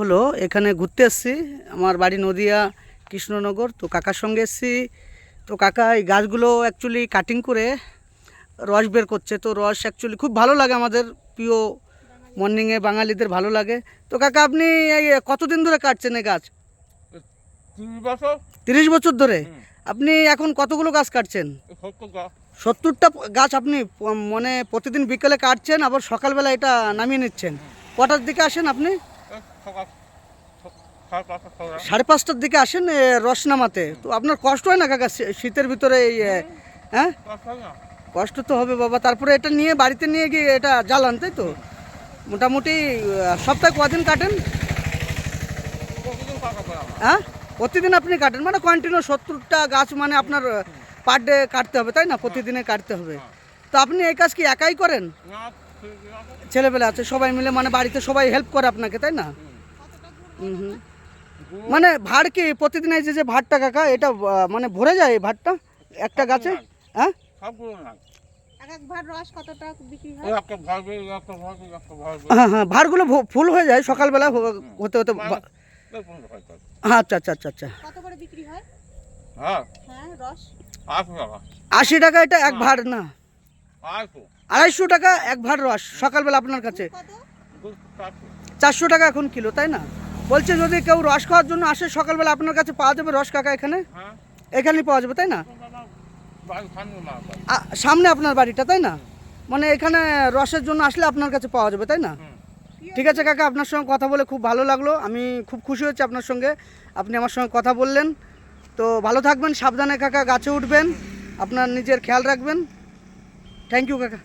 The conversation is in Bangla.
হলো এখানে ঘুরতে এসেছি, আমার বাড়ি নদিয়া কৃষ্ণনগর। তো কাকার সঙ্গে এসেছি। তো কাকা এই গাছগুলো অ্যাকচুয়ালি কাটিং করে রস বের করছে। তো রস অ্যাকচুয়ালি খুব ভালো লাগে, আমাদের প্রিয় মর্নিংয়ে বাঙালিদের ভালো লাগে। তো কাকা আপনি এই কতদিন ধরে কাটছেন এই গাছ? 30 বছর ধরে। আপনি এখন কতগুলো গাছ কাটছেন? 70টা গাছ আপনি মানে প্রতিদিন বিকেলে কাটছেন, আবার সকালবেলা এটা নামিয়ে নিচ্ছেন। কটার দিকে আসেন আপনি? 5:30টার দিকে আসেন রস নামাতে। তো আপনার কষ্ট হয় না কাকা শীতের ভিতরে এই হ্যাঁ? কষ্ট তো হবে বাবা। তারপরে এটা নিয়ে বাড়িতে নিয়ে গিয়ে এটা জ্বালান, তাই তো? মোটামুটি সপ্তাহে কদিন কাটেন? হ্যাঁ, প্রতিদিন আপনি কাটেন মানে কন্টিনিউ 70টা গাছ মানে আপনার পার ডে কাটতে হবে, তাই না? প্রতিদিনে কাটতে হবে। তো আপনি এই কাজ কি একাই করেন? ছেলেবেলা আছে সবাই মিলে, মানে বাড়িতে সবাই হেল্প করে আপনাকে, তাই না? হুম। মানে ভাড় কি প্রতিদিন এই যে ভাড়টা কাকা, এটা মানে ভরে যায় এই ভাড়টা একটা গাছে? হ্যাঁ, হ্যাঁ হ্যাঁ, ভাড়গুলো ফুল হয়ে যায় সকালবেলা হতে হতে। আচ্ছা আচ্ছা আচ্ছা আচ্ছা। 80 টাকা এটা এক ভাড় না? 250 টাকা এক ভাড় রস সকালবেলা আপনার কাছে? 400 টাকা এখন কিলো, তাই না? বলছে যদি কেউ রস খাওয়ার জন্য আসে সকালবেলা আপনার কাছে পাওয়া যাবে রস কাকা? এখানেই পাওয়া যাবে, তাই না? সামনে আপনার বাড়িটা, তাই না? মানে এখানে রসের জন্য আসলে আপনার কাছে পাওয়া যাবে, তাই না? ঠিক আছে কাকা, আপনার সঙ্গে কথা বলে খুব ভালো লাগলো। আমি খুব খুশি হচ্ছি আপনার সঙ্গে, আপনি আমার সঙ্গে কথা বললেন। তো ভালো থাকবেন, সাবধানে কাকা গাছে উঠবেন, আপনার নিজের খেয়াল রাখবেন। থ্যাংক ইউ কাকা।